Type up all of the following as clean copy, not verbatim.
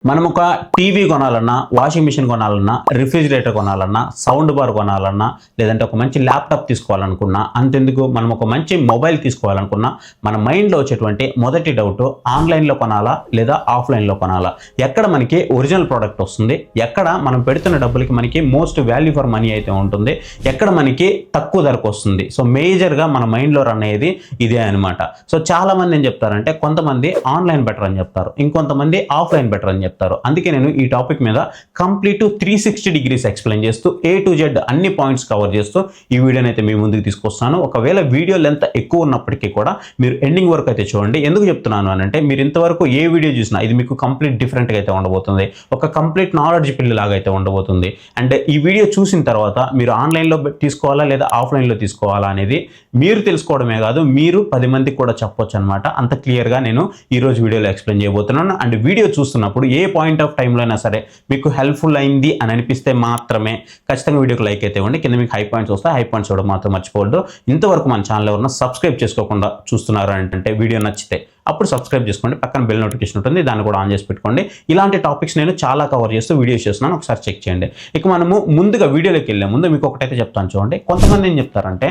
మనం ఒక టీవీ కొనాలన్నా, వాషింగ్ మిషన్ కొనాలన్నా, రిఫ్రిజిరేటర్ కొనాలన్నా, సౌండ్ బార్ కొనాలన్నా, లేదంటే ఒక మంచి ల్యాప్టాప్ తీసుకోవాలనుకున్నా, అంతెందుకు మనం ఒక మంచి మొబైల్ తీసుకోవాలనుకున్నా, మన మైండ్లో వచ్చేటువంటి మొదటి డౌట్ ఆన్లైన్లో కొనాలా లేదా ఆఫ్లైన్లో కొనాలా, ఎక్కడ మనకి ఒరిజినల్ ప్రోడక్ట్ వస్తుంది, ఎక్కడ మనం పెడుతున్న డబ్బులకి మనకి మోస్ట్ వాల్యూ ఫర్ మనీ అయితే ఉంటుంది, ఎక్కడ మనకి తక్కువ ధరకు వస్తుంది. సో మేజర్గా మన మైండ్లో రన్ అయ్యేది ఇదే అనమాట. సో చాలామంది ఏం చెప్తారంటే, కొంతమంది ఆన్లైన్ బెటర్ అని చెప్తారు, ఇంకొంతమంది ఆఫ్లైన్ బెటర్ అని చెప్తారు. అందుకే నేను ఈ టాపిక్ మీద కంప్లీట్ 360 డిగ్రీస్ ఎక్స్ప్లెయిన్ చేస్తూ A to Z అన్ని పాయింట్స్ కవర్ చేస్తూ ఈ వీడియోని అయితే మీ ముందుకు తీసుకొస్తాను. ఒకవేళ వీడియో లెంత్ ఎక్కువ ఉన్నప్పటికీ కూడా మీరు ఎండింగ్ వరకు అయితే చూడండి. ఎందుకు చెప్తున్నాను అని అంటే, మీరు ఇంతవరకు ఏ వీడియో చూసినా ఇది మీకు కంప్లీట్ డిఫరెంట్గా అయితే ఉండబోతుంది, ఒక కంప్లీట్ నాలెడ్జ్ పిల్లి లాగా అయితే ఉండబోతుంది. అండ్ ఈ వీడియో చూసిన తర్వాత మీరు ఆన్లైన్లో తీసుకోవాలా లేదా ఆఫ్లైన్లో తీసుకోవాలా అనేది మీరు తెలుసుకోవడమే కాదు, మీరు 10 మందికి కూడా చెప్పొచ్చు అనమాట. అంత క్లియర్గా నేను ఈరోజు వీడియోలో ఎక్స్ప్లెయిన్ చేయబోతున్నాను. అండ్ వీడియో చూస్తున్నప్పుడు ఏ పాయింట్ ఆఫ్ టైంలో అయినా సరే మీకు హెల్ప్ఫుల్ అయింది అని అనిపిస్తే మాత్రమే ఖచ్చితంగా వీడియోకి లైక్ అయితే ఇవ్వండి. కింద మీకు హై పాయింట్స్ వస్తాయి, హై పాయింట్స్ ఇవ్వడం మాత్రం మర్చిపోవద్దు. ఇంతవరకు మన ఛానల్ ఎవరన్నా సబ్స్క్రైబ్ చేసుకోకుండా చూస్తున్నారు అంటే వీడియో నచ్చితే అప్పుడు సబ్స్క్రైబ్ చేసుకోండి, పక్కన బెల్ నోటిఫికేషన్ ఉంటుంది, దాన్ని కూడా ఆన్ చేసి పెట్టుకోండి. ఇలాంటి టాపిక్స్ నేను చాలా కవర్ చేస్తూ వీడియోస్ చేస్తున్నాను, ఒకసారి చెక్ చేయండి. ఇక మనము ముందుగా వీడియోలోకి వెళ్ళే ముందు మీకు ఒకటైతే చెప్తాను చూడండి. కొంతమంది ఏం చెప్తారంటే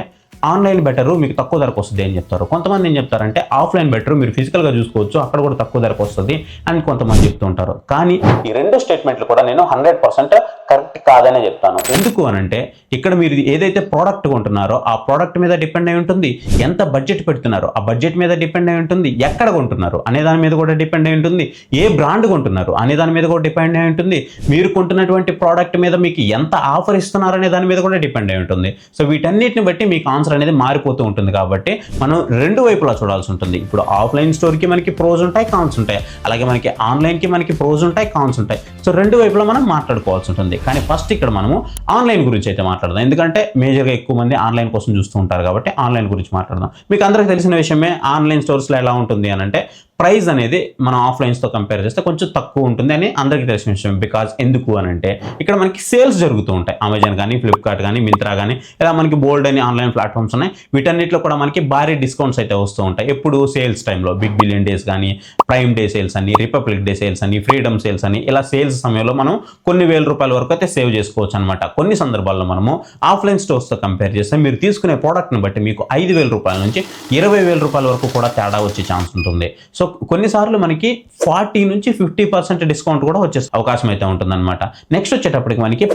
ఆన్లైన్ బెటరు, మీకు తక్కువ ధరకు వస్తుంది అని చెప్తారు. కొంతమంది ఏం చెప్తారంటే ఆఫ్లైన్ బెటరు, మీరు ఫిజికల్గా చూసుకోవచ్చు, అక్కడ కూడా తక్కువ ధరకు వస్తుంది అని కొంతమంది చెప్తుంటారు. కానీ ఈ రెండు స్టేట్మెంట్లు కూడా నేను 100% కరెక్ట్ కాదనే చెప్తాను. ఎందుకు అనంటే, ఇక్కడ మీరు ఏదైతే ప్రోడక్ట్ కొంటున్నారో ఆ ప్రోడక్ట్ మీద డిపెండ్ అయి ఉంటుంది, ఎంత బడ్జెట్ పెడుతున్నారో ఆ బడ్జెట్ మీద డిపెండ్ అయి ఉంటుంది, ఎక్కడ కొంటున్నారు అనే దాని మీద కూడా డిపెండ్ అయి ఉంటుంది, ఏ బ్రాండ్ కొంటున్నారు అనే దాని మీద కూడా డిపెండ్ అయి ఉంటుంది, మీరు కొంటున్నటువంటి ప్రోడక్ట్ మీద మీకు ఎంత ఆఫర్ ఇస్తున్నారు అనే దాని మీద కూడా డిపెండ్ అయి ఉంటుంది. సో వీటన్నిటిని బట్టి మీకు ఆన్సర్ అనేది మారిపోతూ ఉంటుంది. కాబట్టి మనం రెండు వైపులా చూడాల్సి ఉంటుంది. ఇప్పుడు ఆఫ్లైన్ స్టోర్కి మనకి ప్రోస్ ఉంటాయి, కాన్స్ ఉంటాయి, అలాగే మనకి ఆన్లైన్కి మనకి ప్రోస్ ఉంటాయి, కాన్స్ ఉంటాయి. సో రెండు వైపులా మనం మాట్లాడుకోవాల్సి ఉంటుంది. కానీ ఫస్ట్ ఇక్కడ మనము ఆన్లైన్ గురించి అయితే మాట్లాడదాం, ఎందుకంటే మేజర్గా ఎక్కువ మంది ఆన్లైన్ కోసం చూస్తూ ఉంటారు కాబట్టి ఆన్లైన్ గురించి మాట్లాడదాం. మీకు అందరికీ తెలిసిన విషయమే, ఆన్లైన్ స్టోర్స్లో ఎలా ఉంటుంది అని అంటే ప్రైస్ అనేది మనం ఆఫ్లైన్స్తో కంపేర్ చేస్తే కొంచెం తక్కువ ఉంటుంది అని అందరికీ తెలిసిన విషయం. బికాజ్ ఎందుకు అని అంటే, ఇక్కడ మనకి సేల్స్ జరుగుతూ ఉంటాయి. అమెజాన్ కానీ, ఫ్లిప్కార్ట్ కానీ, మింత్రా కానీ, ఇలా మనకి బోల్డ్ అని ఆన్లైన్ ప్లాట్ఫామ్స్ ఉన్నాయి. వీటన్నిటిలో కూడా మనకి భారీ డిస్కౌంట్స్ అయితే వస్తూ ఉంటాయి. ఎప్పుడు సేల్స్ టైంలో బిగ్ బిలియన్ డేస్ కానీ, ప్రైమ్ డే సేల్స్ అని, రిపబ్లిక్ డే సేల్స్ అని, ఫ్రీడమ్ సేల్స్ అని, ఇలా సేల్స్ సమయంలో మనం కొన్ని వేల రూపాయల వరకు అయితే సేవ్ చేసుకోవచ్చు అనమాట. కొన్ని సందర్భాల్లో మనము ఆఫ్లైన్ స్టోర్స్తో కంపేర్ చేస్తే మీరు తీసుకునే ప్రోడక్ట్ని బట్టి మీకు 5,000 రూపాయల నుంచి 20,000 రూపాయల వరకు కూడా తేడా వచ్చే ఛాన్స్ ఉంటుంది. సో కొన్నిసార్లు మనకి 40 నుంచి 50% డిస్కౌంట్ కూడా వచ్చే అవకాశం అయితే ఉంటుందన్నమాట. నెక్స్ట్ వచ్చేటప్పటికి మనకి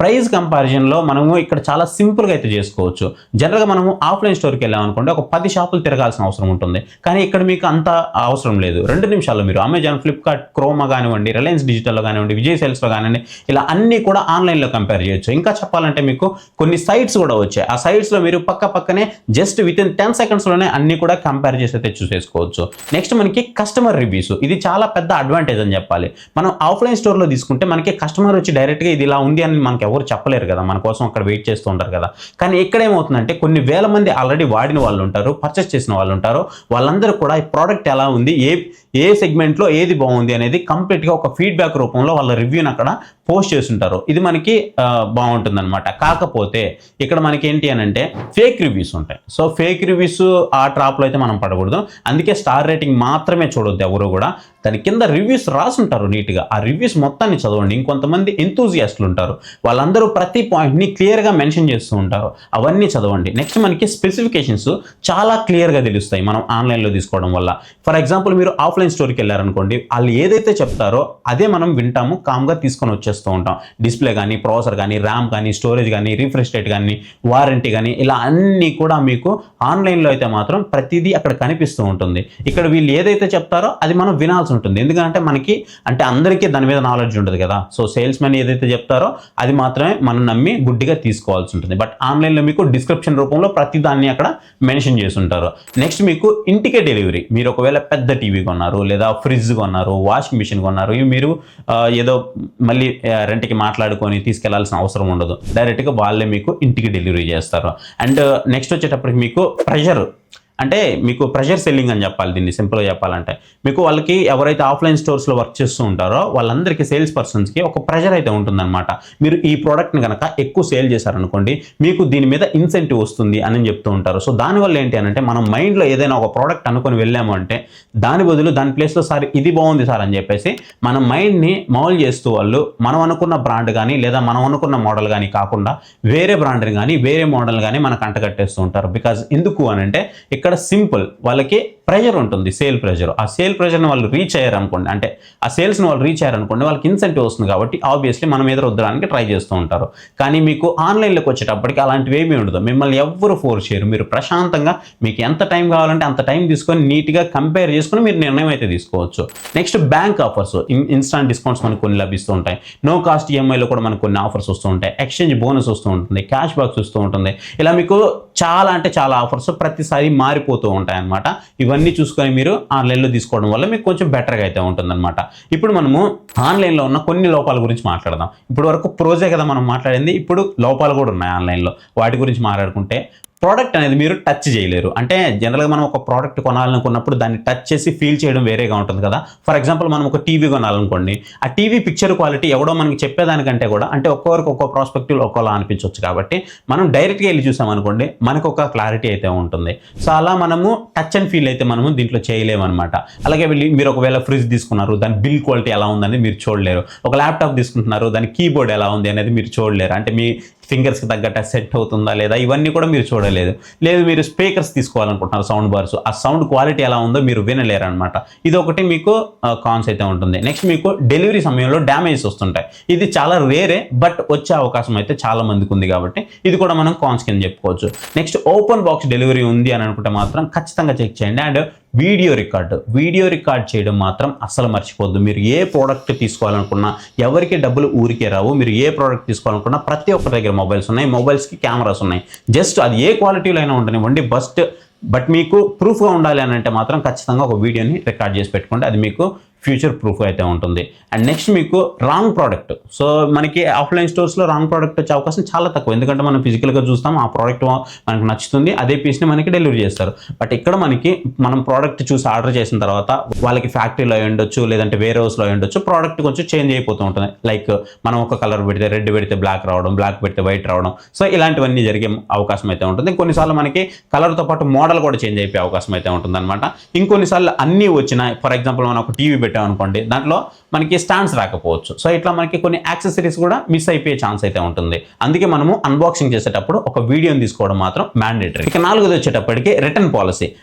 ప్రైస్ కంపారిజన్లో మనము ఇక్కడ చాలా సింపుల్గా అయితే చేసుకోవచ్చు. జనరల్గా మనము ఆఫ్లైన్ స్టోర్కి వెళ్ళామనుకోండి, ఒక 10 షాపులు తిరగాల్సిన అవసరం ఉంటుంది. కానీ ఇక్కడ మీకు అంత అవసరం లేదు. 2 నిమిషాల్లో మీరు అమెజాన్, ఫ్లిప్కార్ట్, క్రోమా కానివ్వండి, రిలయన్స్ డిజిటల్లో కానివ్వండి, విజయ్ సేల్స్లో కానివ్వండి, ఇలా అన్నీ కూడా ఆన్లైన్లో కంపేర్ చేయొచ్చు. ఇంకా చెప్పాలంటే మీకు కొన్ని సైట్స్ కూడా వచ్చాయి. ఆ సైట్స్లో మీరు పక్కనే జస్ట్ వితిన్ 10 సెకండ్స్లోనే అన్నీ కూడా కంపేర్ చేసి అయితే చూసేసుకోవచ్చు. నెక్స్ట్ మనకి కస్టమర్ రివ్యూస్, ఇది చాలా పెద్ద అడ్వాంటేజ్ అని చెప్పాలి. మనం ఆఫ్లైన్ స్టోర్లో తీసుకుంటే మనకి కస్టమర్ వచ్చి డైరెక్ట్గా ఇది ఇలా ఉంది అని మనకి ఎవరు చెప్పలేరు కదా, మన కోసం అక్కడ వెయిట్ చేస్తూ ఉంటారు కదా. కానీ ఇక్కడ ఏమవుతుందంటే, కొన్ని వేల మంది ఆల్రెడీ వాడిన వాళ్ళు ఉంటారు, పర్చేస్ చేసిన వాళ్ళు ఉంటారు, వాళ్ళందరూ కూడా ఈ ప్రోడక్ట్ ఎలా ఉంది, ఏ సెగ్మెంట్లో ఏది బాగుంది అనేది కంప్లీట్గా ఒక ఫీడ్బ్యాక్ రూపంలో వాళ్ళ రివ్యూని అక్కడ పోస్ట్ చేస్తుంటారు. ఇది మనకి బాగుంటుంది అనమాట. కాకపోతే ఇక్కడ మనకి ఏంటి అని అంటే ఫేక్ రివ్యూస్ ఉంటాయి. సో ఫేక్ రివ్యూస్ ఆ ట్రాప్లో అయితే మనం పడకూడదు. అందుకే స్టార్ రేటింగ్ మాత్రమే చూడొద్దు ఎవరు కూడా. దాని కింద రివ్యూస్ రాసుంటారు నీట్గా, ఆ రివ్యూస్ మొత్తాన్ని చదవండి. ఇంకొంతమంది ఎంతూజియాస్టులు ఉంటారు, వాళ్ళందరూ ప్రతి పాయింట్ని క్లియర్గా మెన్షన్ చేస్తూ ఉంటారు, అవన్నీ చదవండి. నెక్స్ట్ మనకి స్పెసిఫికేషన్స్ చాలా క్లియర్గా తెలుస్తాయి మనం ఆన్లైన్లో తీసుకోవడం వల్ల. ఫర్ ఎగ్జాంపుల్ మీరు ఆఫ్లైన్ స్టోర్కి వెళ్ళారనుకోండి, వాళ్ళు ఏదైతే చెప్తారో అదే మనం వింటాము, కామ్గా తీసుకొని వచ్చేస్తూ ఉంటాం. డిస్ప్లే కానీ, ప్రాసెసర్ కానీ, ర్యామ్ కానీ, స్టోరేజ్ కానీ, రిఫ్రెష్ రేట్ కానీ, వారంటీ కానీ, ఇలా అన్నీ కూడా మీకు ఆన్లైన్లో అయితే మాత్రం ప్రతిదీ అక్కడ కనిపిస్తూ ఉంటుంది. ఇక్కడ వీళ్ళు ఏదైతే చెప్తారో అది మనం వినాల్సి ఉంటుంది. ఎందుకంటే మనకి అందరికీ దాని మీద నాలెడ్జ్ ఉంటుంది కదా. సో సేల్స్ మెన్ ఏదైతే చెప్తారో అది మాత్రమే మనం నమ్మి గుడ్డిగా తీసుకోవాల్సి ఉంటుంది. బట్ ఆన్లైన్లో మీకు డిస్క్రిప్షన్ రూపంలో ప్రతి దాన్ని అక్కడ మెన్షన్ చేసి ఉంటారు. నెక్స్ట్ మీకు ఇంటికే డెలివరీ. మీరు ఒకవేళ పెద్ద టీవీ కొన్నారు, లేదా ఫ్రిడ్జ్ కొన్నారు, వాషింగ్ మిషన్ కొన్నారు, ఇవి మీరు ఏదో మళ్ళీ రెంట్కి మాట్లాడుకొని తీసుకెళ్లాల్సిన అవసరం ఉండదు, డైరెక్ట్గా వాళ్ళే మీకు ఇంటికి డెలివరీ చేస్తారు. అండ్ నెక్స్ట్ వచ్చేటప్పటికి మీకు ప్రెషర్ అంటే మీకు ప్రెషర్ సెల్లింగ్ అని చెప్పాలి, దీన్ని సింపుల్గా చెప్పాలంటే. మీకు వాళ్ళకి ఎవరైతే ఆఫ్లైన్ స్టోర్స్లో వర్క్ చేస్తూ ఉంటారో వాళ్ళందరికీ సేల్స్ పర్సన్స్కి ఒక ప్రెషర్ అయితే ఉంటుందన్నమాట. మీరు ఈ ప్రోడక్ట్ని కనుక ఎక్కువ సేల్ చేశారనుకోండి మీకు దీని మీద ఇన్సెంటివ్ వస్తుంది అని చెప్తూ ఉంటారు. సో దానివల్ల ఏంటి అని అంటే మనం మైండ్లో ఏదైనా ఒక ప్రోడక్ట్ అనుకొని వెళ్ళాము అంటే దాని బదులు దాని ప్లేస్లో సార్ ఇది బాగుంది సార్ అని చెప్పేసి మన మైండ్ని మౌల్ చేస్తూ వాళ్ళు మనం అనుకున్న బ్రాండ్ కానీ లేదా మనం అనుకున్న మోడల్ కానీ కాకుండా వేరే బ్రాండ్ని కానీ వేరే మోడల్ కానీ మనకు అంటగట్టేస్తూ ఉంటారు. బికాజ్ ఎందుకు అని అంటే ఇక్కడ సింపుల్, వాళ్ళకి ప్రెషర్ ఉంటుంది, సేల్ ప్రెషర్. ఆ సేల్ ప్రెషర్ని వాళ్ళు రీచ్ అయ్యారనుకోండి, అంటే ఆ సేల్స్ని వాళ్ళు రీచ్ అయ్యారనుకోండి వాళ్ళకి ఇన్సెంటివ్ వస్తుంది కాబట్టి ఆబ్వియస్లీ మనం మీద రుద్దడానికి ట్రై చేస్తూ ఉంటారు. కానీ మీకు ఆన్లైన్లోకి వచ్చేటప్పటికి అలాంటివి ఏమీ ఉండదు. మిమ్మల్ని ఎవ్వరు ఫోర్స్ చేయరు. మీరు ప్రశాంతంగా మీకు ఎంత టైం కావాలంటే అంత టైం తీసుకొని నీట్గా కంపేర్ చేసుకొని మీరు నిర్ణయం అయితే తీసుకోవచ్చు. Next bank offers, instant discounts మనకు కొన్ని లభిస్తూ ఉంటాయి. నో కాస్ట్ ఈఎంఐలో కూడా మనకు కొన్ని ఆఫర్స్ వస్తూ ఉంటాయి. ఎక్స్చేంజ్ బోనస్ వస్తూ ఉంటుంది, క్యాష్ బ్యాక్స్ వస్తూ ఉంటుంది. ఇలా మీకు చాలా అంటే చాలా ఆఫర్స్ ప్రతిసారి మారిపోతూ ఉంటాయి అన్నమాట. ఇవన్నీ చూసుకొని మీరు ఆన్లైన్లో తీసుకోవడం వల్ల మీకు కొంచెం బెటర్గా అయితే ఉంటుందన్నమాట. ఇప్పుడు మనము ఆన్లైన్లో ఉన్న కొన్ని లోపాల గురించి మాట్లాడదాం. ఇప్పుడు వరకు ప్రోజే కదా మనం మాట్లాడింది, ఇప్పుడు లోపాలు కూడా ఉన్నాయి ఆన్లైన్లో. వాటి గురించి మాట్లాడుకుంటే ప్రోడక్ట్ అనేది మీరు టచ్ చేయలేరు. అంటే జనరల్గా మనం ఒక ప్రోడక్ట్ కొనాలనుకున్నప్పుడు దాన్ని టచ్ చేసి ఫీల్ చేయడం వేరేగా ఉంటుంది కదా. ఫర్ ఎగ్జాంపుల్ మనం ఒక టీవీ కొనాలనుకోండి, ఆ టీవీ పిక్చర్ క్వాలిటీ ఎవడో మనకి చెప్పేదానికంటే కూడా అంటే ఒక్కొక్కరికి ఒక్కో ప్రాస్పెక్టివ్ ఒక్కోలా అనిపించవచ్చు కాబట్టి మనం డైరెక్ట్గా వెళ్ళి చూసామనుకోండి మనకు ఒక క్లారిటీ అయితే ఉంటుంది. సో అలా మనము టచ్ అండ్ ఫీల్ అయితే మనము దీంట్లో చేయలేమన్నమాట. అలాగే వెళ్ళి మీరు ఒకవేళ ఫ్రిడ్జ్ తీసుకున్నారు, దాని బిల్ క్వాలిటీ ఎలా ఉందని మీరు చూడలేరు. ఒక ల్యాప్టాప్ తీసుకుంటున్నారు, దాని కీబోర్డ్ ఎలా ఉంది అనేది మీరు చూడలేరు. అంటే మీ ఫింగర్స్కి తగ్గట్టు సెట్ అవుతుందా లేదా ఇవన్నీ కూడా మీరు చూడలేదు. లేదు మీరు స్పీకర్స్ తీసుకోవాలనుకుంటున్నారు, సౌండ్ బార్స్, ఆ సౌండ్ క్వాలిటీ ఎలా ఉందో మీరు వినలేరు అనమాట. ఇది ఒకటి మీకు కాన్స్ అయితే ఉంటుంది. నెక్స్ట్ మీకు డెలివరీ సమయంలో డ్యామేజెస్ వస్తుంటాయి. ఇది చాలా రేరే, బట్ వచ్చే అవకాశం అయితే చాలా మందికి ఉంది కాబట్టి ఇది కూడా మనం కాన్స్ కింద చెప్పుకోవచ్చు. నెక్స్ట్ ఓపెన్ బాక్స్ డెలివరీ ఉంది అని అనుకుంటే మాత్రం ఖచ్చితంగా చెక్ చేయండి. అండ్ వీడియో రికార్డ్ చేయడం మాత్రం అస్సలు మర్చిపోద్దు. మీరు ఏ ప్రోడక్ట్ తీసుకోవాలనుకున్నా ఎవరికి డబ్బులు ఊరికే రావు. మీరు ఏ ప్రోడక్ట్ తీసుకోవాలనుకున్నా ప్రతి ఒక్కరి దగ్గర మొబైల్స్ ఉన్నాయి, మొబైల్స్కి కెమెరాస్ ఉన్నాయి. జస్ట్ అది ఏ క్వాలిటీలో అయినా ఉండనివ్వండి, బట్ మీకు ప్రూఫ్గా ఉండాలి అని అంటే మాత్రం ఖచ్చితంగా ఒక వీడియోని రికార్డ్ చేసి పెట్టుకోండి. అది మీకు ఫ్యూచర్ ప్రూఫ్ అయితే ఉంటుంది. అండ్ నెక్స్ట్ మీకు రాంగ్ ప్రోడక్ట్. సో మనకి ఆఫ్లైన్ స్టోర్స్లో రాంగ్ ప్రోడక్ట్ వచ్చే అవకాశం చాలా తక్కువ, ఎందుకంటే మనం ఫిజికల్గా చూస్తాం ఆ ప్రోడక్ట్ మనకు నచ్చుతుంది, అదే పీస్ని మనకి డెలివరీ చేస్తారు. బట్ ఇక్కడ మనం ప్రోడక్ట్ చూసి ఆర్డర్ చేసిన తర్వాత వాళ్ళకి ఫ్యాక్టరీలో అయి ఉండొచ్చు, లేదంటే వేరే హౌస్లో అయి ఉండొచ్చు, ప్రోడక్ట్ కొంచెం చేంజ్ అయిపోతూ ఉంటుంది. లైక్ మనం ఒక కలర్ పెడితే రెడ్ పెడితే బ్లాక్ రావడం, బ్లాక్ పెడితే వైట్ రావడం. సో ఇలాంటివన్నీ జరిగే అవకాశం అయితే ఉంటుంది. కొన్నిసార్లు మనకి కలర్తో పాటు మోడల్ కూడా చేంజ్ అయిపోయే అవకాశం అయితే ఉంటుంది అనమాట. ఇంకొన్నిసార్లు అన్నీ వచ్చినాయి. ఫర్ ఎగ్జాంపుల్ మనం ఒక టీవీ అనుకోండి, దాంట్లో మనకి స్టాండ్స్ రాకపోవచ్చు. సో ఇట్లా మనకి కొన్ని యాక్సెసరీస్ కూడా మిస్ అయిపోయే ఛాన్స్ అయితే ఉంటుంది. అందుకే మనము అన్బాక్సింగ్ చేసేటప్పుడు ఒక వీడియోని తీసుకోవడం మాత్రం మ్యాండేటరీ. ఇక 4ది వచ్చేటప్పటికి రిటర్న్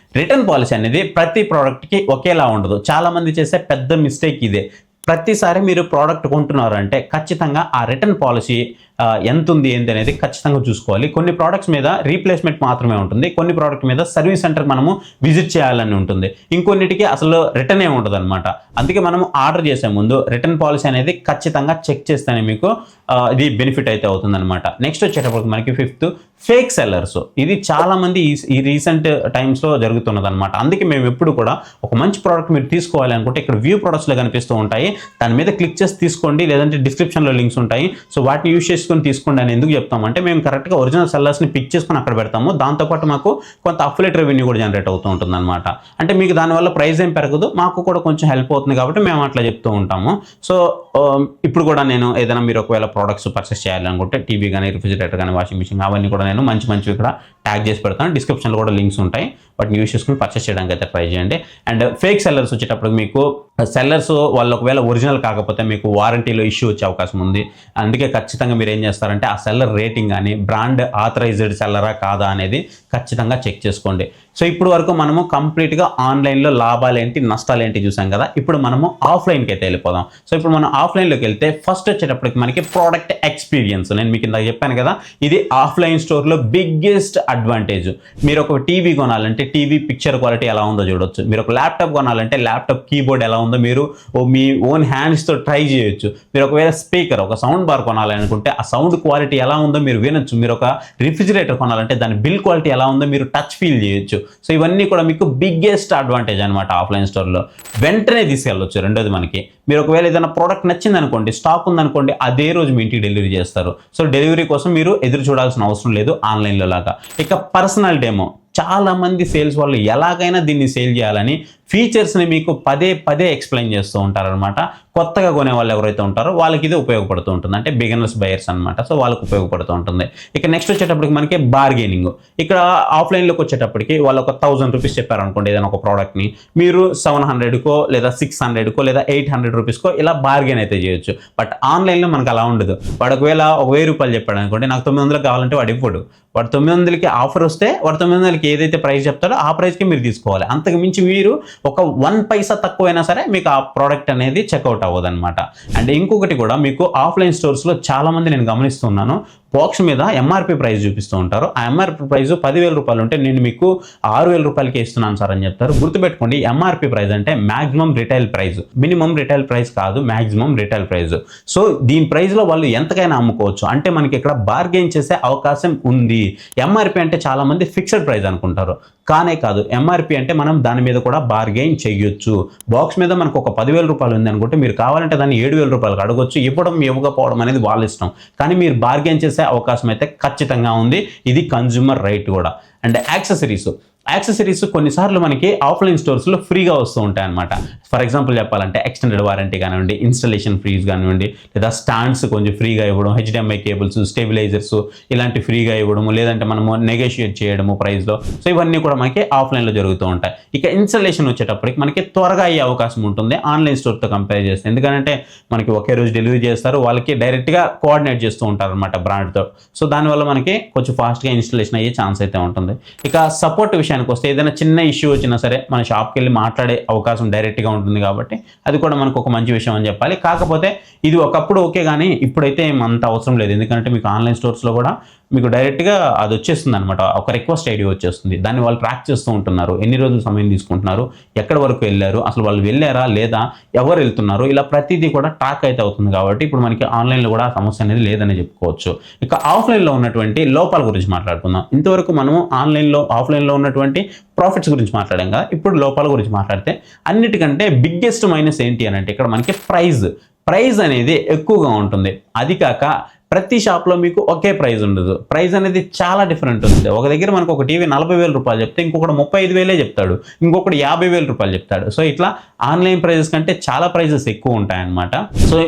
పాలసీ అనేది ప్రతి ప్రోడక్ట్కి ఒకేలా ఉండదు. చాలా మంది చేసే పెద్ద మిస్టేక్ ఇదే. ప్రతిసారి మీరు ప్రోడక్ట్ కొంటున్నారంటే ఖచ్చితంగా ఆ రిటర్న్ పాలసీ ఎంత ఉంది ఏంటి అనేది ఖచ్చితంగా చూసుకోవాలి. కొన్ని ప్రోడక్ట్స్ మీద రీప్లేస్మెంట్ మాత్రమే ఉంటుంది, కొన్ని ప్రోడక్ట్ మీద సర్వీస్ సెంటర్ మనము విజిట్ చేయాలని ఉంటుంది, ఇంకొన్నిటికి అసలు రిటర్న్ ఏమి ఉంటుంది అనమాట. అందుకే మనము ఆర్డర్ చేసే ముందు రిటర్న్ పాలసీ అనేది ఖచ్చితంగా చెక్ చేస్తేనే మీకు ఇది బెనిఫిట్ అయితే అవుతుంది అనమాట. నెక్స్ట్ వచ్చేటప్పటికి మనకి 5th ఫేక్ సెల్లర్స్. ఇది చాలామంది ఈ రీసెంట్ టైమ్స్లో జరుగుతున్నది అనమాట. అందుకే మేము ఎప్పుడు కూడా ఒక మంచి ప్రోడక్ట్ మీరు తీసుకోవాలి అనుకుంటే ఇక్కడ వ్యూ ప్రొడక్ట్స్లో కనిపిస్తూ ఉంటాయి, దాని మీద క్లిక్ చేసి తీసుకోండి, లేదంటే డిస్క్రిప్షన్లో లింక్స్ ఉంటాయి. సో వాటిని యూస్ చేసుకొని తీసుకోండి అని ఎందుకు చెప్తామంటే మేము కరెక్ట్గా ఒరిజినల్ సెల్లర్స్ని పిక్ చేసుకొని అక్కడ పెడతాము. దాంతోపాటు మాకు కొంత అఫిలియేట్ రెవెన్యూ కూడా జనరేట్ అవుతూ ఉంటుంది అనమాట. అంటే మీకు దానివల్ల ప్రైస్ ఏం పెరగదు, మాకు కూడా కొంచెం హెల్ప్ అవుతుంది కాబట్టి మేము అట్లా చెప్తూ ఉంటాము. సో ఇప్పుడు కూడా నేను ఏదైనా మీరు ఒకవేళ ప్రోడక్ట్స్ పర్చేస్ చేయాలనుకుంటే టీవీ కానీ, రిఫ్రిజిరేటర్ కానీ, వాషింగ్ మిషన్ అవన్నీ కూడా నేను మంచివి ఇక్కడ ట్యాగ్ చేసి పెడతాను. డిస్క్రిప్షన్లో కూడా లింక్స్ ఉంటాయి, వాటిని యూస్ చేసుకుని పర్చేస్ చేయడానికి అయితే ట్రై చేయండి. అండ్ ఫేక్ సెల్లర్స్ వచ్చేటప్పుడు మీకు సెల్లర్స్ వాళ్ళు ఒకవేళ ఒరిజినల్ కాకపోతే మీకు వారంటీలో ఇష్యూ వచ్చే అవకాశం ఉంది. అందుకే ఖచ్చితంగా మీరు ఏం చేస్తారంటే ఆ సెల్లర్ రేటింగ్ కానీ బ్రాండ్ ఆథరైజ్డ్ సెల్లరా కాదా అనేది ఖచ్చితంగా చెక్ చేసుకోండి. సో ఇప్పుడు వరకు మనము కంప్లీట్గా ఆన్లైన్లో లాభాలేంటి నష్టాలేంటి చూసాం కదా. ఇప్పుడు మనము ఆఫ్లైన్కి అయితే వెళ్ళిపోదాం. సో ఇప్పుడు మనం ఆఫ్లైన్లోకి వెళ్తే ఫస్ట్ వచ్చేటప్పటికి మనకి ప్రోడక్ట్ ఎక్స్పీరియన్స్. నేను మీకు ఇందాక చెప్పాను కదా, ఇది ఆఫ్లైన్ స్టోర్లో బిగ్గెస్ట్ అడ్వాంటేజ్. మీరు ఒక టీవీ కొనాలంటే టీవీ పిక్చర్ క్వాలిటీ ఎలా ఉందో చూడొచ్చు. మీరు ఒక ల్యాప్టాప్ కొనాలంటే ల్యాప్టాప్ కీబోర్డ్ ఎలా ఉందో మీరు మీ ఓన్ హ్యాండ్స్తో ట్రై చేయొచ్చు. మీరు ఒకవేళ స్పీకర్, ఒక సౌండ్ బార్ కొనాలనుకుంటే ఆ సౌండ్ క్వాలిటీ ఎలా ఉందో మీరు వినొచ్చు. మీరు ఒక రిఫ్రిజిరేటర్ కొనాలంటే దాని బిల్ క్వాలిటీ ఎలా ఉందో మీరు టచ్ ఫీల్ చేయొచ్చు. సో ఇవన్నీ కూడా మీకు బిగ్గెస్ట్ అడ్వాంటేజ్ అనమాట ఆఫ్లైన్ స్టోర్లో. వెంటనే తీసుకెళ్ళొచ్చు. రెండోది మనకి మీరు ఒకవేళ ఏదైనా ప్రోడక్ట్ నచ్చింది అనుకోండి, స్టాక్ ఉందనుకోండి, అదే రోజు మీ ఇంటికి డెలివరీ చేస్తారు. సో డెలివరీ కోసం మీరు ఎదురు చూడాల్సిన అవసరం లేదు ఆన్లైన్లో లాగా. ఇక పర్సనల్ డెమో చాలామంది సేల్స్ వాళ్ళు ఎలాగైనా దీన్ని సేల్ చేయాలని ఫీచర్స్ని మీకు పదే పదే ఎక్స్ప్లెయిన్ చేస్తూ ఉంటారనమాట. కొత్తగా కొనే వాళ్ళు ఎవరైతే ఉంటారో వాళ్ళకి ఇది ఉపయోగపడుతూ ఉంటుంది, అంటే బిగినర్స్ బయర్స్ అనమాట. సో వాళ్ళకి ఉపయోగపడుతూ ఉంటుంది. ఇక నెక్స్ట్ వచ్చేటప్పటికి మనకి బార్గెనింగ్. ఇక్కడ ఆఫ్లైన్లోకి వచ్చేటప్పటికి వాళ్ళు ఒక 1000 రూపీస్ చెప్పారనుకోండి ఏదైనా ఒక ప్రోడక్ట్ని, మీరు 700కో లేదా 600కో లేదా 800 రూపీస్కో ఇలా బార్గెన్ అయితే చేయొచ్చు. బట్ ఆన్లైన్లో మనకు అలా ఉండదు. వాడు ఒకవేళ ఒక 1000 రూపాయలు చెప్పాడు అనుకోండి, నాకు 900 కావాలంటే వాడు ఇవ్వడు. వాడు 900కి ఆఫర్ వస్తే వాడు 900కి ఏదైతే ప్రైస్ చెప్తాడో ఆ ప్రైస్కి మీరు తీసుకోవాలి. అంతకు మించి మీరు ఒక 1 పైసా తక్కువైనా సరే మీకు ఆ ప్రోడక్ట్ అనేది చెక్అవుట్ అవ్వదు అనమాట. అండ్ ఇంకొకటి కూడా మీకు ఆఫ్లైన్ స్టోర్స్లో చాలామంది నేను గమనిస్తున్నాను, బాక్స్ మీద ఎంఆర్పి ప్రైస్ చూపిస్తూ ఉంటారు. ఆ ఎంఆర్పి ప్రైస్ 10,000 రూపాయలు ఉంటే నేను మీకు 6,000 రూపాయలకి ఇస్తున్నాను సార్ అని చెప్తారు. గుర్తుపెట్టుకోండి, ఎంఆర్పి ప్రైస్ అంటే maximum retail price, minimum retail price కాదు, మ్యాక్సిమం రిటైల్ ప్రైస్. సో దీని ప్రైస్లో వాళ్ళు ఎంతకైనా అమ్ముకోవచ్చు. అంటే మనకి ఇక్కడ బార్గెయిన్ చేసే అవకాశం ఉంది. ఎంఆర్పి అంటే చాలామంది ఫిక్స్డ్ ప్రైస్ అనుకుంటారు, కానే కాదు. ఎంఆర్పి అంటే మనం దాని మీద కూడా బార్గెయిన్ చేయొచ్చు. బాక్స్ మీద మనకు ఒక 10,000 రూపాయలు ఉంది అనుకుంటే మీరు కావాలంటే దాన్ని 7,000 రూపాయలకు అడగొచ్చు. ఇవ్వకపోవడం అనేది వాళ్ళ ఇష్టం, కానీ మీరు బార్గెయిన్ చేసే అవకాశం అయితే ఖచ్చితంగా ఉంది. ఇది కన్జ్యూమర్ రైట్ కూడా. అండ్ యాక్సెసరీస్ కొన్నిసార్లు మనకి ఆఫ్లైన్ స్టోర్స్లో ఫ్రీగా వస్తూ ఉంటాయి అనమాట. ఫర్ ఎగ్జాంపుల్ చెప్పాలంటే ఎక్స్టెండెడ్ వారంటీ కానివ్వండి, ఇన్స్టలేషన్ ఫ్రీస్ కానివ్వండి, లేదా స్టాండ్స్ కొంచెం ఫ్రీగా ఇవ్వడం, HDMI కేబుల్స్, స్టెబిలైజర్స్ ఇలాంటి ఫ్రీగా ఇవ్వడము, లేదంటే మనము నెగోషియేట్ చేయడము ప్రైస్లో. సో ఇవన్నీ కూడా మనకి ఆఫ్లైన్లో జరుగుతూ ఉంటాయి. ఇక ఇన్స్టలేషన్ వచ్చేటప్పటికి మనకి త్వరగా అయ్యే అవకాశం ఉంటుంది ఆన్లైన్ స్టోర్తో కంపేర్ చేస్తే. ఎందుకంటే మనకి ఒకే రోజు డెలివరీ చేస్తారు, వాళ్ళకి డైరెక్ట్గా కోఆర్డినేట్ చేస్తూ ఉంటారు అనమాట బ్రాండ్తో. సో దానివల్ల మనకి కొంచెం ఫాస్ట్గా ఇన్స్టలేషన్ అయ్యే ఛాన్స్ అయితే ఉంటుంది. ఇక సపోర్ట్ విషయానికి వస్తే ఏదైనా చిన్న ఇష్యూ వచ్చినా సరే మన షాప్కి వెళ్ళి మాట్లాడే అవకాశం డైరెక్ట్గా ఉంటుంది కాబట్టి అది కూడా మనకు ఒక మంచి విషయం అని చెప్పాలి. కాకపోతే ఇది ఒకప్పుడు ఓకే, కానీ ఇప్పుడైతే అంత అవసరం లేదు. ఎందుకంటే మీకు ఆన్లైన్ స్టోర్స్లో కూడా మీకు డైరెక్ట్గా అది వచ్చేస్తుంది అనమాట, ఒక రిక్వెస్ట్ ఐడి వచ్చేస్తుంది. దాన్ని వాళ్ళు ట్రాక్ చేస్తూ ఉంటున్నారు, ఎన్ని రోజులు సమయం తీసుకుంటున్నారు, ఎక్కడి వరకు వెళ్ళారు, అసలు వాళ్ళు వెళ్ళారా లేదా, ఎవరు వెళ్తున్నారు, ఇలా ప్రతిదీ కూడా ట్రాక్ అయితే అవుతుంది. కాబట్టి ఇప్పుడు మనకి ఆన్లైన్లో కూడా ఆ సమస్య అనేది లేదని చెప్పుకోవచ్చు. ఇక ఆఫ్లైన్లో ఉన్నటువంటి లోపాల గురించి మాట్లాడుకుందాం. ఇంతవరకు మనము ఆఫ్లైన్లో ఉన్నటువంటి ప్రాఫిట్స్ గురించి మాట్లాడాం కదా, ఇప్పుడు లోపాల గురించి మాట్లాడితే అన్నిటికంటే బిగ్గెస్ట్ మైనస్ ఏంటి అని అంటే ఇక్కడ మనకి ప్రైస్ అనేది ఎక్కువగా ఉంటుంది. అది కాక ప్రతి షాప్లో మీకు ఒకే ప్రైస్ ఉండదు. ప్రైస్ అనేది చాలా డిఫరెంట్ ఉంటుంది. ఒక దగ్గర మనకు ఒక టీవీ 40,000 రూపాయలు చెప్తే ఇంకొకటి 35,000 చెప్తాడు, ఇంకొకటి 50,000 రూపాయలు చెప్తాడు. సో ఇట్లా ఆన్లైన్ ప్రైజెస్ కంటే చాలా ప్రైజెస్ ఎక్కువ ఉంటాయన్నమాట. సో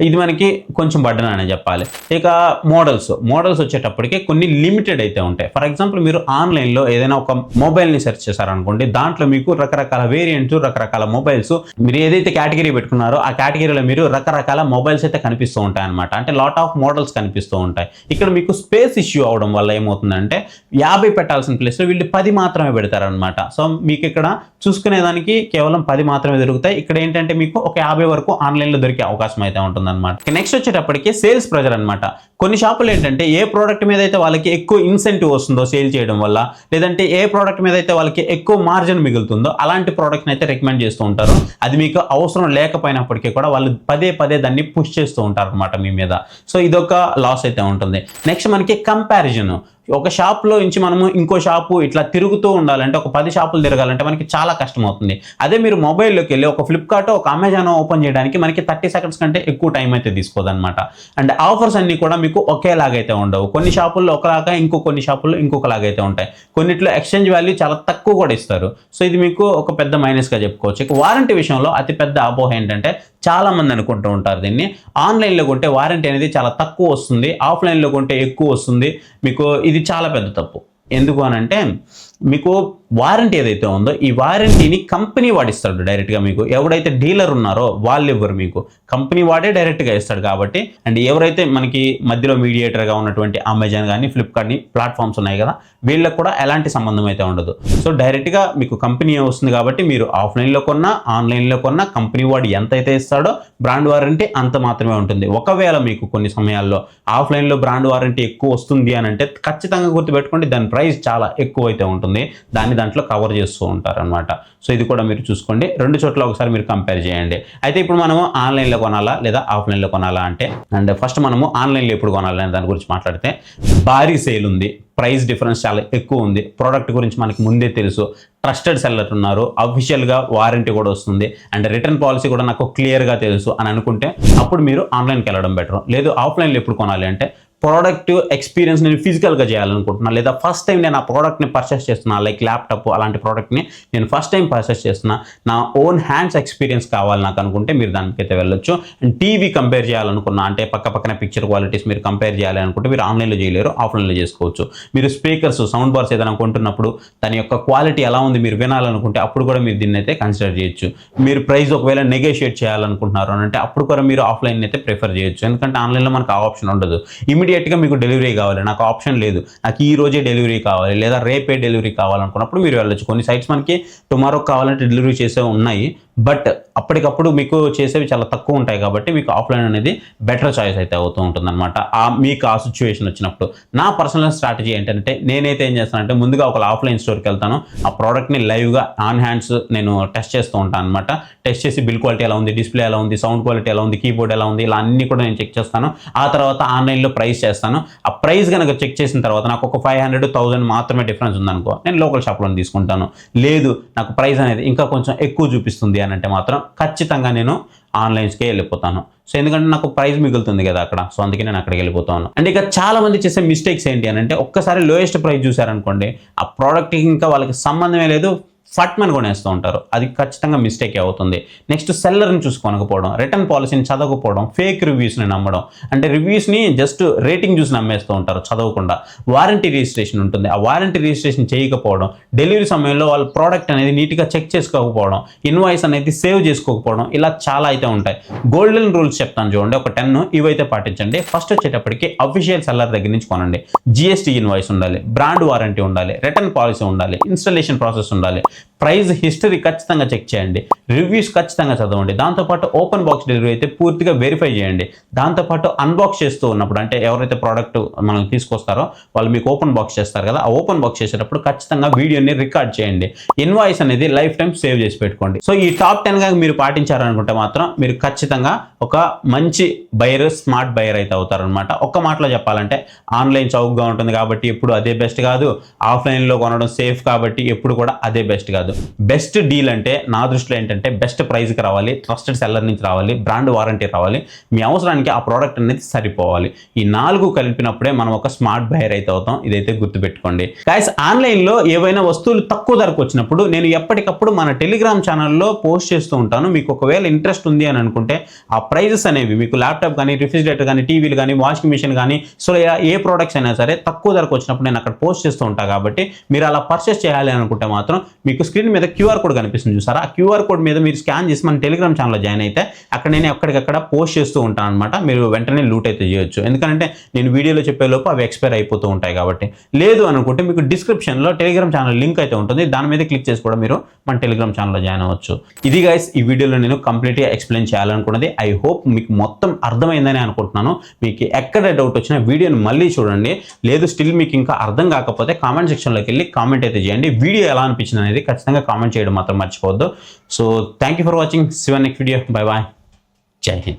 ఇది మనకి కొంచెం బర్డెన్ అనే చెప్పాలి. ఇక మోడల్స్ వచ్చేటప్పటికి కొన్ని లిమిటెడ్ అయితే ఉంటాయి. ఫర్ ఎగ్జాంపుల్ మీరు ఆన్లైన్లో ఏదైనా ఒక మొబైల్ని సెర్చ్ చేశారనుకోండి, దాంట్లో మీకు రకరకాల వేరియంట్స్, రకరకాల మొబైల్స్, మీరు ఏదైతే కేటగిరీ పెట్టుకున్నారో ఆ కేటగిరీలో మీరు రకరకాల మొబైల్స్ అయితే కనిపిస్తూ ఉంటాయి అనమాట. అంటే లాట్ ఆఫ్ మోడల్స్ కనిపిస్తూ ఉంటాయి. ఇక్కడ మీకు స్పేస్ ఇష్యూ అవడం వల్ల ఏమవుతుందంటే 50 పెట్టాల్సిన ప్లేస్లో వీళ్ళు 10 మాత్రమే పెడతారనమాట. సో మీకు ఇక్కడ చూసుకునేదానికి కేవలం 10 మాత్రమే దొరుకుతాయి. ఇక్కడ ఏంటంటే మీకు ఒక 50 వరకు ఆన్లైన్లో దొరికే అవకాశం అయితే ఉంటుందన్నమాట. నెక్స్ట్ వచ్చేటప్పటికి సేల్స్ ప్రెజర్ అనమాట. కొన్ని షాపులు ఏంటంటే ఏ ప్రోడక్ట్ మీద అయితే వాళ్ళకి ఎక్కువ ఇన్సెంటివ్ వస్తుందో సేల్ చేయడం వల్ల, లేదంటే ఏ ప్రోడక్ట్ మీద అయితే వాళ్ళకి ఎక్కువ మార్జిన్ మిగులుతుందో అలాంటి ప్రోడక్ట్ని అయితే రికమెండ్ చేస్తూ ఉంటారు. అది మీకు అవసరం లేకపోయినప్పటికీ కూడా వాళ్ళు పదే దాన్ని పుష్ చేస్తూ ఉంటారు అనమాట మీ మీద. సో ఇదొక లాస్ అయితే ఉంటుంది. నెక్స్ట్ మనకి కంపారిజన్. ఒక షాప్లో నుంచి మనము ఇంకో షాపు ఇట్లా తిరుగుతూ ఉండాలంటే, ఒక 10 షాపులు తిరగాలంటే మనకి చాలా కష్టం అవుతుంది. అదే మీరు మొబైల్లోకి వెళ్ళి ఒక ఫ్లిప్కార్ట్, ఒక అమెజాన్ ఓపెన్ చేయడానికి మనకి 30 సెకండ్స్ కంటే ఎక్కువ టైం అయితే తీసుకోదన్నమాట. అండ్ ఆఫర్స్ అన్నీ కూడా మీకు ఒకేలాగైతే ఉండవు. కొన్ని షాపుల్లో ఒకలాగా, కొన్ని షాపుల్లో ఇంకొకలాగైతే ఉంటాయి. కొన్నిట్లో ఎక్స్చేంజ్ వాల్యూ చాలా తక్కువ కూడా ఇస్తారు. సో ఇది మీకు ఒక పెద్ద మైనస్గా చెప్పుకోవచ్చు. ఇక వారంటీ విషయంలో అతి పెద్ద అపోహ ఏంటంటే, చాలా మంది అనుకుంటూ ఉంటారు దీన్ని, ఆన్లైన్లో కొంటే వారంటీ అనేది చాలా తక్కువ వస్తుంది, ఆఫ్లైన్లో కొంటే ఎక్కువ వస్తుంది. మీకు ఇది చాలా పెద్ద తప్పు. ఎందుకు అనంటే మీకు వారంటీ ఏదైతే ఉందో ఈ వారంటీని కంపెనీ వాడిస్తాడు డైరెక్ట్గా. మీకు ఎవరైతే డీలర్ ఉన్నారో వాళ్ళు ఇవ్వరు, మీకు కంపెనీ వాడే డైరెక్ట్గా ఇస్తాడు. కాబట్టి అండ్ ఎవరైతే మనకి మధ్యలో మీడియేటర్గా ఉన్నటువంటి అమెజాన్ కానీ, ఫ్లిప్కార్ట్ని ప్లాట్ఫామ్స్ ఉన్నాయి కదా, వీళ్ళకి కూడా ఎలాంటి సంబంధం అయితే ఉండదు. సో డైరెక్ట్గా మీకు కంపెనీ వస్తుంది. కాబట్టి మీరు ఆఫ్లైన్లో కొన్నా, ఆన్లైన్లో కొన్నా కంపెనీ వాడు ఎంతైతే ఇస్తాడో బ్రాండ్ వారంటీ అంత మాత్రమే ఉంటుంది. ఒకవేళ మీకు కొన్ని సమయాల్లో ఆఫ్లైన్లో బ్రాండ్ వారంటీ ఎక్కువ వస్తుంది అని అంటే ఖచ్చితంగా గుర్తుపెట్టుకోండి, దాని ప్రైస్ చాలా ఎక్కువ అయితే ఉంటుంది. దాంట్లో కవర్ చేస్తూ ఉంటారు అనమాట. సో ఇది కూడా మీరు చూసుకోండి, 2 చోట్ల ఒకసారి మీరు కంపేర్ చేయండి. అయితే ఇప్పుడు మనము ఆన్లైన్లో కొనాలా లేదా ఆఫ్లైన్లో కొనాలా అంటే, అండ్ ఫస్ట్ మనము ఆన్లైన్లో ఎప్పుడు కొనాలి అనే దాని గురించి మాట్లాడితే, భారీ సేల్ ఉంది, ప్రైస్ డిఫరెన్స్ చాలా ఎక్కువ ఉంది, ప్రోడక్ట్ గురించి మనకి ముందే తెలుసు, ట్రస్టెడ్ సెల్లర్ ఉన్నారు, అఫీషియల్గా వారంటీ కూడా వస్తుంది, అండ్ రిటర్న్ పాలసీ కూడా నాకు క్లియర్గా తెలుసు అని అనుకుంటే అప్పుడు మీరు ఆన్లైన్కి వెళ్ళడం బెటర్. లేదు ఆఫ్లైన్లో ఎప్పుడు కొనాలి అంటే, ప్రోడక్ట్ ఎక్స్పీరియన్స్ నేను ఫిజికల్గా చేయాలనుకుంటున్నా, లేదా ఫస్ట్ టైం నేను ఆ ప్రోడక్ట్ని పర్చేస్ చేస్తున్నా, లైక్ ల్యాప్టాప్ అలాంటి ప్రోడక్ట్ని నేను ఫస్ట్ టైం పర్చేస్ చేస్తున్నా, నా ఓన్ హ్యాండ్స్ ఎక్స్పీరియన్స్ కావాలి నాకు అనుకుంటే మీరు దానికైతే వెళ్ళొచ్చు. అండ్ టీవీ కంపేర్ చేయాలనుకున్నా, అంటే పక్కన పిక్చర్ క్వాలిటీస్ మీరు కంపేర్ చేయాలి అనుకుంటే మీరు ఆన్లైన్లో చేయలేరు, ఆఫ్లైన్లో చేసుకోవచ్చు. మీరు స్పీకర్స్, సౌండ్ బార్స్ ఏదైనా కొంటున్నప్పుడు దాని యొక్క క్వాలిటీ ఎలా ఉంది మీరు వినాలనుకుంటే అప్పుడు కూడా మీరు దీన్ని అయితే కన్సిడర్ చేయొచ్చు. మీరు ప్రైస్ ఒకవేళ నెగోషియేట్ చేయాలనుకుంటున్నారు అని అంటే అప్పుడు కూడా మీరు ఆఫ్లైన్ అయితే ప్రిఫర్ చేయొచ్చు. ఎందుకంటే ఆన్లైన్లో మనకు ఆ ఆప్షన్ ఉండదు. ఇమీడియట్గా మీకు డెలివరీ కావాలి, నాకు ఆప్షన్ లేదు, నాకు ఈ రోజే డెలివరీ కావాలి లేదా రేపే డెలివరీ కావాలనుకున్నప్పుడు మీరు వెళ్ళొచ్చు. కొన్ని సైట్స్ మనకి టుమారో కావాలంటే డెలివరీ చేసే ఉన్నాయి, బట్ అప్పటికప్పుడు మీకు చేసేవి చాలా తక్కువ ఉంటాయి కాబట్టి మీకు ఆఫ్లైన్ అనేది బెటర్ చాయిస్ అయితే అవుతూ ఉంటుందన్నమాట. మీకు ఆ సిచ్యువేషన్ వచ్చినప్పుడు నా పర్సనల్ స్ట్రాటజీ ఏంటంటే నేనైతే ఏం చేస్తానంటే ముందుగా ఒక ఆఫ్లైన్ స్టోర్కి వెళ్తాను, ఆ ప్రోడక్ట్ని లైవ్గా ఆన్ హ్యాండ్స్ నేను టెస్ట్ చేస్తూ ఉంటాను అనమాట. టెస్ట్ చేసి బిల్ క్వాలిటీ ఎలా ఉంది, డిస్ప్లే ఎలా ఉంది, సౌండ్ క్వాలిటీ ఎలా ఉంది, కీబోర్డ్ ఎలా ఉంది, ఇలా అన్ని కూడా నేను చెక్ చేస్తాను. ఆ తర్వాత ఆన్లైన్లో ప్రైస్ చేస్తాను. ఆ ప్రైస్ కనుక చెక్ చేసిన తర్వాత నాకు ఒక 500-1000 మాత్రమే డిఫరెన్స్ ఉందనుకో నేను లోకల్ షాప్లో తీసుకుంటాను. లేదు నాకు ప్రైస్ అనేది ఇంకా కొంచెం ఎక్కువ చూపిస్తుంది అని అంటే మాత్రం ఖచ్చితంగా నేను ఆన్లైన్స్కే వెళ్ళిపోతాను. సో ఎందుకంటే నాకు ప్రైస్ మిగులుతుంది కదా అక్కడ, సో అందుకే నేను అక్కడికి వెళ్ళిపోతాను. అండ్ ఇక చాలా మంది చేసే మిస్టేక్స్ ఏంటి అని అంటే ఒక్కసారి లోయెస్ట్ ప్రైస్ చూసారనుకోండి, ఆ ప్రోడక్ట్కి ఇంకా వాళ్ళకి సంబంధమే లేదు, ఫట్మని కొనేస్తూ ఉంటారు. అది ఖచ్చితంగా మిస్టేక్ అవుతుంది. నెక్స్ట్ సెల్లర్ని చూసుకోనకపోవడం, రిటర్న్ పాలసీని చదవకపోవడం, ఫేక్ రివ్యూస్ని నమ్మడం, అంటే రివ్యూస్ని జస్ట్ రేటింగ్ చూసి నమ్మేస్తూ ఉంటారు చదవకుండా. వారంటీ రిజిస్ట్రేషన్ ఉంటుంది, ఆ వారంటీ రిజిస్ట్రేషన్ చేయకపోవడం, డెలివరీ సమయంలో వాళ్ళ ప్రోడక్ట్ అనేది నీట్గా చెక్ చేసుకోకపోవడం, ఇన్వాయిస్ అనేది సేవ్ చేసుకోకపోవడం, ఇలా చాలా అయితే ఉంటాయి. గోల్డెన్ రూల్స్ చెప్తాను చూడండి, ఒక 10 ఇవైతే పాటించండి. ఫస్ట్ వచ్చేటప్పటికి అఫీషియల్ సెల్లర్ దగ్గర నుంచి కొనండి. జిఎస్టీ ఇన్వాయిస్ ఉండాలి, బ్రాండ్ వారంటీ ఉండాలి, రిటర్న్ పాలసీ ఉండాలి, ఇన్స్టాలేషన్ ప్రాసెస్ ఉండాలి, ప్రైస్ హిస్టరీ ఖచ్చితంగా చెక్ చేయండి, రివ్యూస్ ఖచ్చితంగా చదవండి. దాంతోపాటు ఓపెన్ బాక్స్ డెలివరీ అయితే పూర్తిగా వెరిఫై చేయండి. దాంతోపాటు అన్బాక్స్ చేస్తూ ఉన్నప్పుడు, అంటే ఎవరైతే ప్రోడక్ట్ మనల్ని తీసుకొస్తారో వాళ్ళు మీకు ఓపెన్ బాక్స్ చేస్తారు కదా, ఆ ఓపెన్ బాక్స్ చేసేటప్పుడు ఖచ్చితంగా వీడియోని రికార్డ్ చేయండి. ఇన్వాయిస్ అనేది లైఫ్ టైం సేవ్ చేసి పెట్టుకోండి. సో ఈ టాప్ 10గా మీరు పాటించారనుకుంటే మాత్రం మీరు ఖచ్చితంగా ఒక మంచి బయర్, స్మార్ట్ బయర్ అయితే అవుతారనమాట. ఒక్క మాటలో చెప్పాలంటే ఆన్లైన్ చౌకగా ఉంటుంది కాబట్టి ఎప్పుడు అదే బెస్ట్ కాదు, ఆఫ్లైన్లో కొనడం సేఫ్ కాబట్టి ఎప్పుడు కూడా అదే బెస్ట్ కాదు. బెస్ట్ డీల్ అంటే నా దృష్టిలో ఏంటంటే బెస్ట్ ప్రైస్కి రావాలి, ట్రస్టెడ్ సెల్లర్ నుంచి రావాలి, బ్రాండ్ వారంటీ రావాలి, మీ అవసరానికి ఆ ప్రోడక్ట్ అనేది సరిపోవాలి. ఈ 4 కలిపినప్పుడే మనం ఒక స్మార్ట్ బయర్ అయితే అవుతాం. ఇదైతే గుర్తుపెట్టుకోండి గైస్. ఆన్లైన్లో ఏవైనా వస్తువులు తక్కువ ధరకు వచ్చినప్పుడు నేను ఎప్పటికప్పుడు మన టెలిగ్రామ్ ఛానల్లో పోస్ట్ చేస్తూ ఉంటాను. మీకు ఒకవేళ ఇంట్రెస్ట్ ఉంది అని అనుకుంటే ఆ ప్రైజెస్ అనేవి మీకు ల్యాప్టాప్ కానీ, రిఫ్రిజిరేటర్ కానీ, టీవీలు కానీ, వాషింగ్ మిషన్ కానీ, సో ఏ ప్రోడక్ట్స్ అయినా సరే తక్కువ ధరకు వచ్చినప్పుడు నేను అక్కడ పోస్ట్ చేస్తూ ఉంటాను. కాబట్టి మీరు అలా పర్చేస్ చేయాలి అనుకుంటే మాత్రం మీకు స్క్రీన్ మీద క్యూఆర్ కోడ్ కనిపిస్తుంది చూసారా, ఆ క్యూఆర్ కోడ్ మీద మీరు స్కాన్ చేసి మన టెలిగ్రామ్ ఛానల్లో జాయిన్ అయితే అక్కడ నేను ఎక్కడికక్కడ పోస్ట్ చేస్తూ ఉంటాను అనమాట. మీరు వెంటనే లూట్ అయితే చేయొచ్చు, ఎందుకంటే నేను వీడియోలో చెప్పేలోపు అవి ఎక్స్పైర్ అయిపోతూ ఉంటాయి కాబట్టి. లేదు అనుకుంటే మీకు డిస్క్రిప్షన్లో టెలిగ్రామ్ ఛానల్ లింక్ అయితే ఉంటుంది, దాని మీద క్లిక్ చేసి కూడా మీరు మన టెలిగ్రామ్ ఛానల్లో జాయిన్ అవ్వచ్చు. ఇది గైస్ ఈ వీడియోలో నేను కంప్లీట్గా ఎక్స్ప్లెయిన్ చేయాలనుకున్నది. ఐ హోప్ మీకు మొత్తం అర్థమైందని అనుకుంటున్నాను. మీకు ఎక్కడ డౌట్ వచ్చినా వీడియోని మళ్ళీ చూడండి. లేదు స్టిల్ మీకు ఇంకా అర్థం కాకపోతే కామెంట్ సెక్షన్లోకి వెళ్ళి కామెంట్ అయితే చేయండి. వీడియో ఎలా అనిపించింది అనేది ఖచ్చితంగా కామెంట్ చేయడం మాత్రం మర్చిపోవద్దు. So thank you for watching. See you next video. Bye bye. జై హింద్.